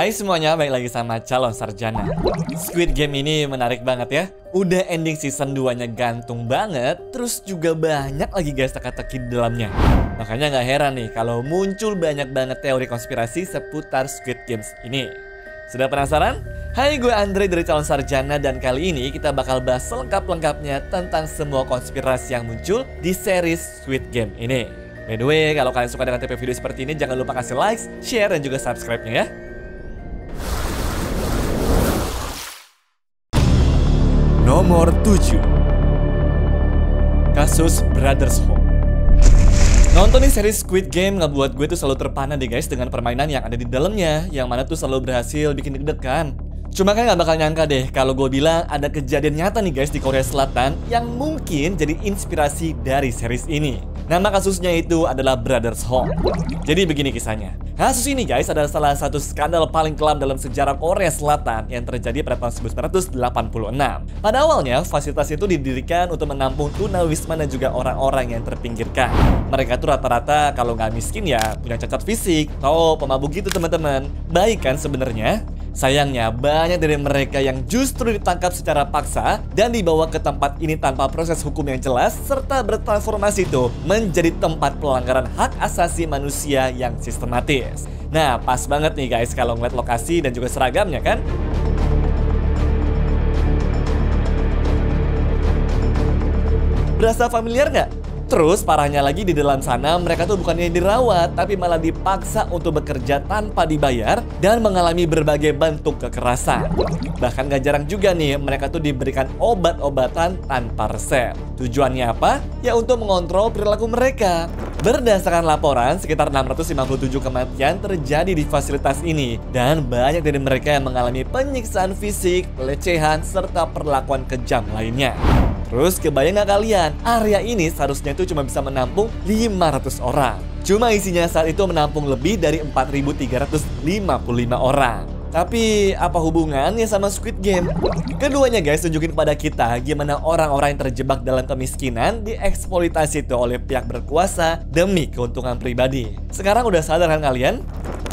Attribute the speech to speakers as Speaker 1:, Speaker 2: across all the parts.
Speaker 1: Hai semuanya, balik lagi sama Calon Sarjana. Squid Game ini menarik banget ya. Udah ending season 2-nya gantung banget, terus juga banyak lagi guys teka-teki di dalamnya. Makanya nggak heran nih kalau muncul banyak banget teori konspirasi seputar Squid Games ini. Sudah penasaran? Hai, gue Andre dari Calon Sarjana dan kali ini kita bakal bahas selengkap-lengkapnya tentang semua konspirasi yang muncul di series Squid Game ini. By the way, kalau kalian suka dengan tipe video seperti ini, jangan lupa kasih like, share, dan juga subscribe-nya ya. Nomor 7. Kasus Brothers Home. Nontonin series Squid Game ngebuat gue tuh selalu terpana deh guys dengan permainan yang ada di dalamnya, yang mana tuh selalu berhasil bikin deg-degan. Cuma kan gak bakal nyangka deh kalau gue bilang ada kejadian nyata nih guys di Korea Selatan yang mungkin jadi inspirasi dari series ini. Nama kasusnya itu adalah Brothers Home. Jadi begini kisahnya. Kasus ini guys adalah salah satu skandal paling kelam dalam sejarah Korea Selatan yang terjadi pada tahun 1986. Pada awalnya, fasilitas itu didirikan untuk menampung tunawisma dan juga orang-orang yang terpinggirkan. Mereka tuh rata-rata kalau nggak miskin ya punya cacat fisik atau pemabuk gitu teman-teman. Baik kan sebenarnya? Sayangnya banyak dari mereka yang justru ditangkap secara paksa dan dibawa ke tempat ini tanpa proses hukum yang jelas serta bertransformasi tuh menjadi tempat pelanggaran hak asasi manusia yang sistematis. Nah, pas banget nih guys kalau ngeliat lokasi dan juga seragamnya kan? Berasa familiar nggak? Terus parahnya lagi di dalam sana mereka tuh bukannya dirawat tapi malah dipaksa untuk bekerja tanpa dibayar dan mengalami berbagai bentuk kekerasan. Bahkan gak jarang juga nih mereka tuh diberikan obat-obatan tanpa resep. Tujuannya apa? Ya untuk mengontrol perilaku mereka. Berdasarkan laporan, sekitar 657 kematian terjadi di fasilitas ini dan banyak dari mereka yang mengalami penyiksaan fisik, pelecehan, serta perlakuan kejam lainnya. Terus kebayang gak kalian, area ini seharusnya itu cuma bisa menampung 500 orang. Cuma isinya saat itu menampung lebih dari 4.355 orang. Tapi apa hubungannya sama Squid Game? Keduanya guys tunjukin kepada kita gimana orang-orang yang terjebak dalam kemiskinan dieksploitasi itu oleh pihak berkuasa demi keuntungan pribadi. Sekarang udah sadar kan kalian?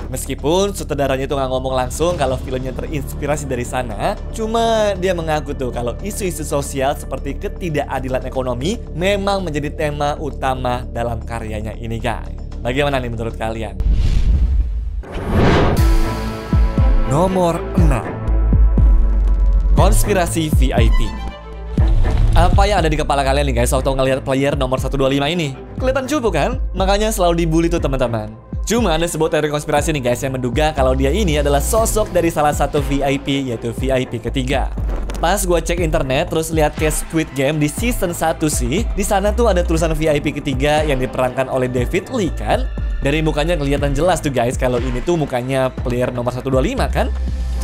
Speaker 1: Meskipun sutradaranya itu nggak ngomong langsung kalau filmnya terinspirasi dari sana, cuma dia mengaku tuh kalau isu-isu sosial seperti ketidakadilan ekonomi memang menjadi tema utama dalam karyanya ini guys. Bagaimana nih menurut kalian? Nomor 6. Konspirasi VIP. Apa yang ada di kepala kalian nih guys waktu ngelihat player nomor 125 ini? Kelihatan cupu kan? Makanya selalu dibully tuh teman-teman. Cuma ada sebuah teori konspirasi nih guys yang menduga kalau dia ini adalah sosok dari salah satu VIP, yaitu VIP ketiga. Pas gue cek internet terus lihat case Squid Game di season 1 sih, di sana tuh ada tulisan VIP ketiga yang diperankan oleh David Lee kan? Dari mukanya kelihatan jelas tuh guys kalau ini tuh mukanya player nomor 125 kan?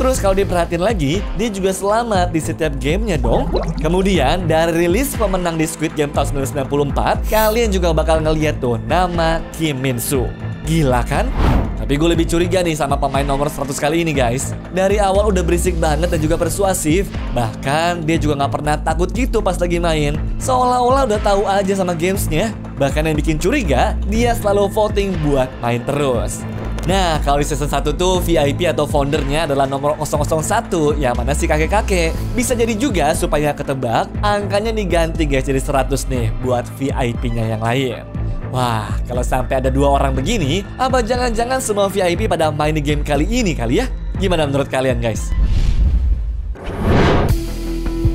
Speaker 1: Terus kalau diperhatiin lagi, dia juga selamat di setiap gamenya dong. Kemudian dari rilis pemenang di Squid Game tahun 1994, kalian juga bakal ngeliat tuh nama Kim Min Soo. Gila kan? Tapi gue lebih curiga nih sama pemain nomor 100 kali ini guys. Dari awal udah berisik banget dan juga persuasif. Bahkan dia juga gak pernah takut gitu pas lagi main. Seolah-olah udah tahu aja sama gamesnya. Bahkan yang bikin curiga, dia selalu voting buat main terus. Nah, kalau di season 1 tuh VIP atau foundernya adalah nomor 001, yang mana si kakek-kakek. Bisa jadi juga supaya ketebak, angkanya diganti guys jadi 100 nih buat VIP-nya yang lain. Wah, kalau sampai ada 2 orang begini, apa jangan-jangan semua VIP pada main di game kali ini kali ya? Gimana menurut kalian guys?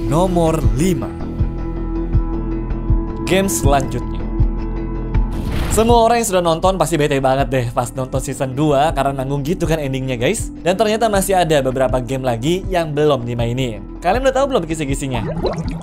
Speaker 1: Nomor 5. Game selanjutnya. Semua orang yang sudah nonton pasti bete banget deh pas nonton season 2 karena nanggung gitu kan endingnya guys. Dan ternyata masih ada beberapa game lagi yang belum dimainin. Kalian udah tahu belum kisi-kisinya?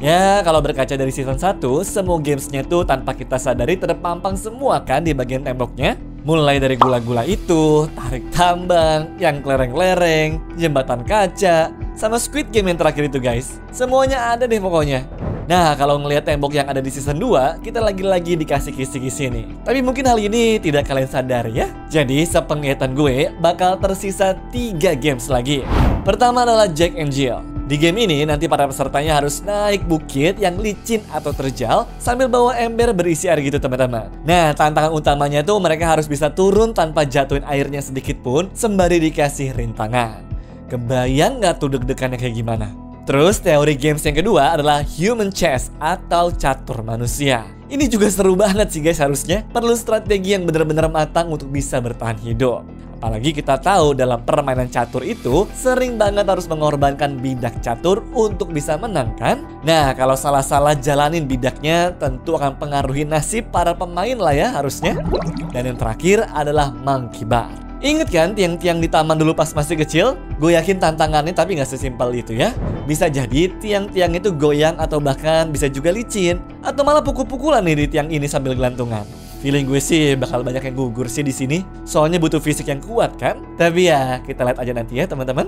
Speaker 1: Ya, kalau berkaca dari season 1, semua gamesnya tuh tanpa kita sadari terpampang semua kan di bagian temboknya. Mulai dari gula-gula itu, tarik tambang, yang kelereng-kelereng, jembatan kaca, sama Squid Game yang terakhir itu guys. Semuanya ada deh pokoknya. Nah, kalau ngelihat tembok yang ada di season 2, kita lagi-lagi dikasih kisi-kisi nih. Tapi mungkin hal ini tidak kalian sadar ya. Jadi, sepenglihatan gue bakal tersisa 3 games lagi. Pertama adalah Jack and Jill. Di game ini nanti para pesertanya harus naik bukit yang licin atau terjal sambil bawa ember berisi air gitu teman-teman. Nah, tantangan utamanya tuh mereka harus bisa turun tanpa jatuhin airnya sedikit pun sembari dikasih rintangan. Kebayang nggak tuh deg-degannya kayak gimana? Terus teori games yang kedua adalah human chess atau catur manusia. Ini juga seru banget sih guys harusnya. Perlu strategi yang benar-benar matang untuk bisa bertahan hidup. Apalagi kita tahu dalam permainan catur itu sering banget harus mengorbankan bidak catur untuk bisa menang kan? Nah, kalau salah-salah jalanin bidaknya tentu akan pengaruhi nasib para pemain lah ya harusnya. Dan yang terakhir adalah monkey bar. Ingat kan tiang-tiang di taman dulu pas masih kecil? Gue yakin tantangannya tapi nggak sesimpel itu ya. Bisa jadi tiang-tiang itu goyang atau bahkan bisa juga licin. Atau malah pukul-pukulan nih di tiang ini sambil gelantungan. Feeling gue sih bakal banyak yang gugur sih di sini. Soalnya butuh fisik yang kuat kan? Tapi ya kita lihat aja nanti ya teman-teman.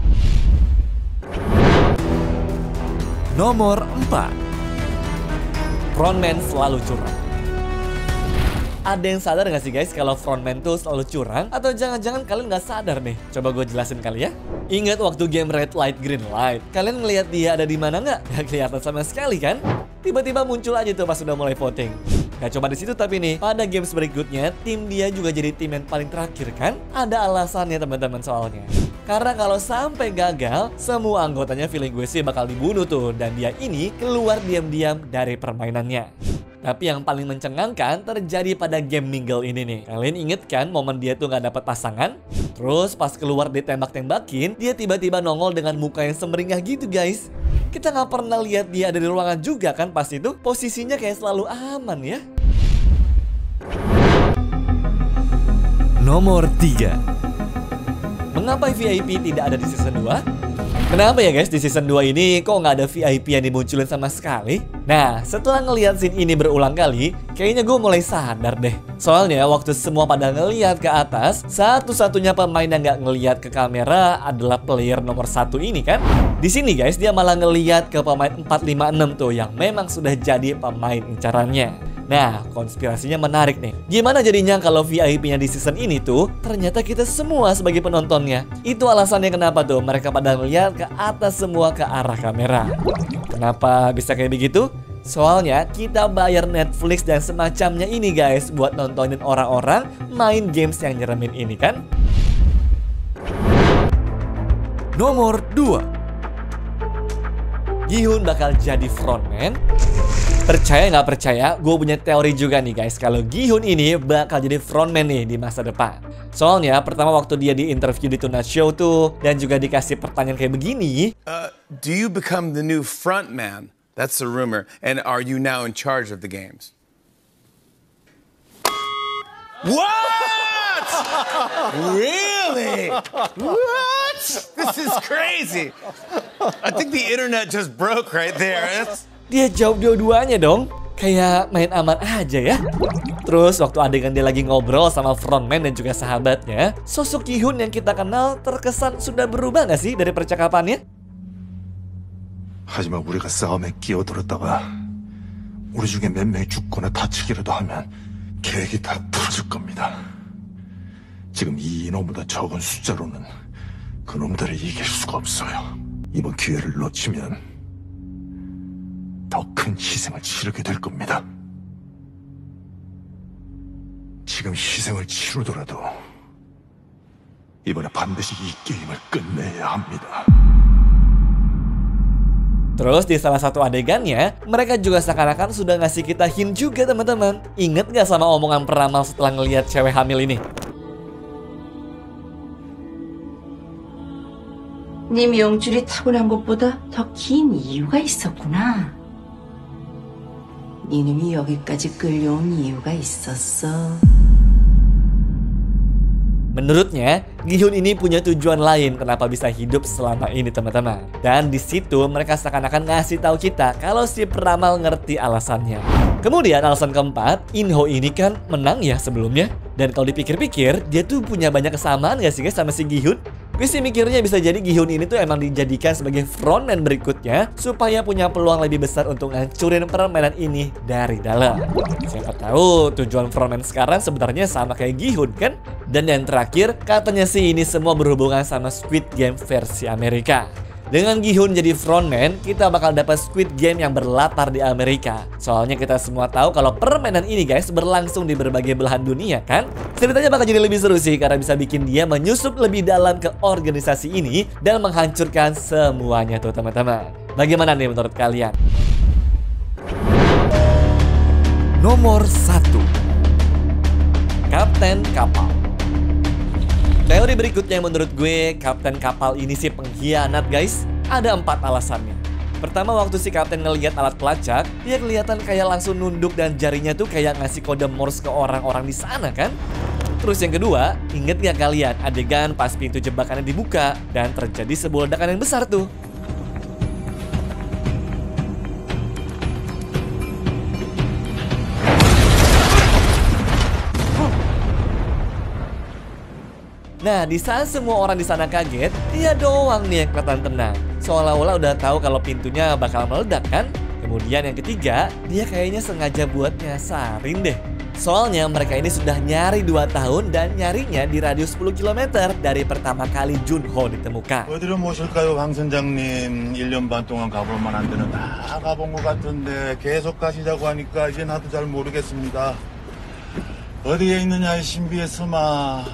Speaker 1: Nomor 4. Frontman selalu curang. Ada yang sadar gak sih guys kalau frontman tuh selalu curang? Atau jangan-jangan kalian gak sadar nih? Coba gue jelasin kali ya. Ingat waktu game Red Light Green Light? Kalian ngelihat dia ada di mana nggak? Gak kelihatan sama sekali kan? Tiba-tiba muncul aja tuh pas udah mulai voting. Gak cuma di situ tapi nih, pada games berikutnya tim dia juga jadi tim yang paling terakhir kan? Ada alasannya teman-teman soalnya. Karena kalau sampai gagal, semua anggotanya feeling gue sih bakal dibunuh tuh. Dan dia ini keluar diam-diam dari permainannya. Tapi yang paling mencengangkan terjadi pada game Mingle ini nih. Kalian inget kan momen dia tuh gak dapet pasangan? Terus pas keluar ditembak-tembakin, dia tiba-tiba nongol dengan muka yang semeringah gitu guys. Kita gak pernah lihat dia ada di ruangan juga kan pas itu. Posisinya kayak selalu aman ya. Nomor 3. Mengapa VIP tidak ada di season 2? Kenapa ya guys di season 2 ini kok nggak ada VIP yang dimunculin sama sekali? Nah, setelah ngelihat scene ini berulang kali, kayaknya gue mulai sadar deh. Soalnya waktu semua pada ngelihat ke atas, satu-satunya pemain yang nggak ngelihat ke kamera adalah player nomor 1 ini kan? Di sini guys, dia malah ngelihat ke pemain 456 tuh yang memang sudah jadi pemain incarannya. Nah, konspirasinya menarik nih. Gimana jadinya kalau VIP-nya di season ini tuh ternyata kita semua sebagai penontonnya? Itu alasannya kenapa tuh mereka pada ngeliat ke atas semua ke arah kamera. Kenapa bisa kayak begitu? Soalnya kita bayar Netflix dan semacamnya ini guys buat nontonin orang-orang main games yang nyeremin ini kan? Nomor 2. Gi-hun bakal jadi frontman? Percaya nggak percaya, gue punya teori juga nih guys kalau Gi-hun ini bakal jadi frontman nih di masa depan. Soalnya pertama waktu dia di interview di Tonight Show tuh dan juga dikasih pertanyaan kayak begini.
Speaker 2: Do you become the new frontman? That's the rumor. And are you now in charge of the games? What? Really? What? This is crazy. I think the internet just broke right there.
Speaker 1: Dia jawab dua-duanya dong. Kayak main aman aja ya. Terus waktu adegan dia lagi ngobrol sama frontman dan juga sahabatnya, sosok Gi-hun yang kita kenal terkesan sudah berubah gak sih dari percakapannya?
Speaker 3: 하지만 우리가 싸움에 끼어들었다가 우리 중에 몇 명이 죽거나 다치기라도 하면 계획이 다 풀어질 겁니다. 지금 이 인원보다 적은 숫자로는 그놈들을 이길 수가 없어요. 이번 기회를 놓치면 더 큰 희생을 치르게 될 겁니다. 지금 희생을 치르더라도 이번에 반드시 이 게임을 끝내야 합니다.
Speaker 1: Terus di salah satu adegannya, mereka juga seakan-akan sudah ngasih kita hint juga teman-teman. Ingat gak sama omongan peramal setelah ngelihat cewek hamil ini?
Speaker 4: 네 명줄이 타고난 것보다 더 긴 이유가 있었구나. 네 놈이 여기까지 끌려온 이유가 있었어.
Speaker 1: Menurutnya, Gi-hun ini punya tujuan lain kenapa bisa hidup selama ini teman-teman. Dan di situ mereka seakan-akan ngasih tahu kita kalau si peramal ngerti alasannya. Kemudian alasan keempat, In-ho ini kan menang ya sebelumnya. Dan kalau dipikir-pikir, dia tuh punya banyak kesamaan gak sih guys sama si Gi-hun? Gue sih mikirnya bisa jadi Gi-hun ini tuh emang dijadikan sebagai frontman berikutnya supaya punya peluang lebih besar untuk ngancurin permainan ini dari dalam. Siapa tahu tujuan frontman sekarang sebenarnya sama kayak Gi-hun kan? Dan yang terakhir, katanya sih ini semua berhubungan sama Squid Game versi Amerika. Dengan Gi-hun jadi frontman, kita bakal dapat Squid Game yang berlatar di Amerika. Soalnya kita semua tahu kalau permainan ini guys berlangsung di berbagai belahan dunia kan? Ceritanya bakal jadi lebih seru sih karena bisa bikin dia menyusup lebih dalam ke organisasi ini dan menghancurkan semuanya tuh teman-teman. Bagaimana nih menurut kalian? Nomor 1, Kapten Kapal. Teori berikutnya menurut gue, kapten kapal ini sih pengkhianat guys. Ada 4 alasannya. Pertama, waktu si kapten ngelihat alat pelacak, dia kelihatan kayak langsung nunduk dan jarinya tuh kayak ngasih kode Morse ke orang-orang di sana kan. Terus yang kedua, inget gak kalian adegan pas pintu jebakannya dibuka dan terjadi sebuah ledakan yang besar tuh. Nah, di saat semua orang di sana kaget, dia doang nih yang kelihatan tenang. Seolah-olah udah tahu kalau pintunya bakal meledak kan? Kemudian yang ketiga, dia kayaknya sengaja buat nyasarin deh. Soalnya mereka ini sudah nyari 2 tahun dan nyarinya di radius 10 km dari pertama kali Junho ditemukan.
Speaker 5: 어디로 모실까요, 황 선장님? 1년 반 동안 가볼 만한 데는 다 가본 것 같은데 계속 가시자고 하니까 이제 나도 잘 모르겠습니다. 어디에 있느냐의 신비의 스마.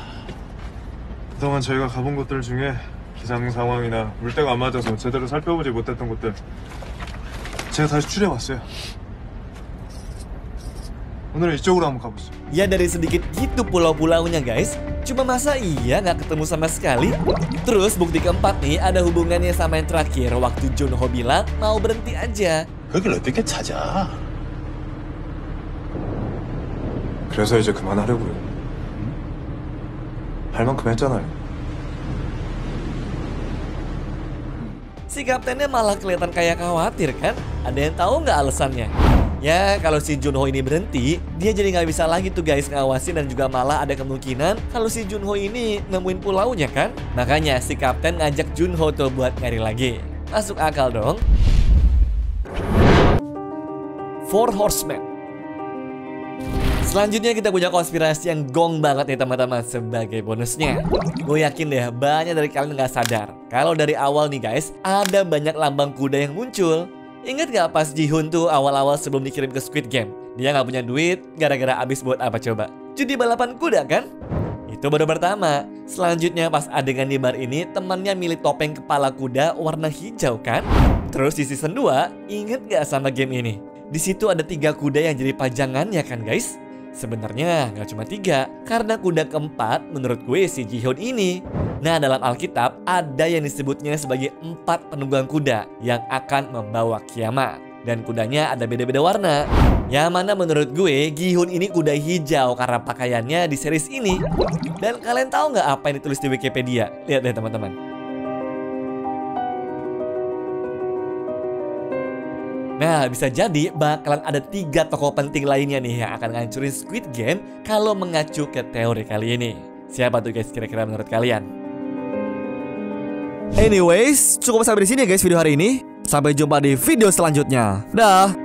Speaker 6: 그동안 저희가 가본 곳들 중에 기상 상황이나 물때가 안 맞아서 제대로 살펴보지 못했던 곳들 제가 다시 추려봤어요. 오늘은 이쪽으로 한번 가보시죠.
Speaker 1: Ya dari sedikit gitu pulau-pulaunya guys. Cuma masa iya nggak ketemu sama sekali? Terus bukti keempat nih ada hubungannya sama yang terakhir waktu Junho bilang mau berhenti aja.
Speaker 5: 거길 어떻게 찾아?
Speaker 6: 그래서 이제 그만하려고요. 할 만큼 했잖아요.
Speaker 1: Si kaptennya malah kelihatan kayak khawatir kan? Ada yang tahu nggak alasannya? Ya kalau si Junho ini berhenti, dia jadi nggak bisa lagi tuh guys ngawasin dan juga malah ada kemungkinan kalau si Junho ini nemuin pulaunya kan? Makanya si kapten ngajak Junho tuh buat nyari lagi. Masuk akal dong. 4 Horsemen. Selanjutnya kita punya konspirasi yang gong banget nih teman-teman sebagai bonusnya. Gue yakin deh banyak dari kalian nggak sadar kalau dari awal nih guys ada banyak lambang kuda yang muncul. Ingat gak pas Ji-hun tuh awal-awal sebelum dikirim ke Squid Game, dia nggak punya duit gara-gara abis buat apa coba? Judi balapan kuda kan? Itu baru pertama. Selanjutnya pas adegan di bar ini temannya milih topeng kepala kuda warna hijau kan? Terus di season 2 inget gak sama game ini? Di situ ada 3 kuda yang jadi pajangannya kan guys? Sebenarnya nggak cuma 3, karena kuda keempat menurut gue si Ji-hun ini. Nah dalam Alkitab ada yang disebutnya sebagai 4 penunggang kuda yang akan membawa kiamat. Dan kudanya ada beda-beda warna. Yang mana menurut gue Gi-hun ini kuda hijau karena pakaiannya di series ini. Dan kalian tahu nggak apa yang ditulis di Wikipedia? Lihat deh teman-teman. Nah, bisa jadi bakalan ada 3 tokoh penting lainnya nih yang akan ngancurin Squid Game kalau mengacu ke teori kali ini. Siapa tuh guys kira-kira menurut kalian? Anyways, cukup sampai di sini ya guys video hari ini. Sampai jumpa di video selanjutnya. Dah.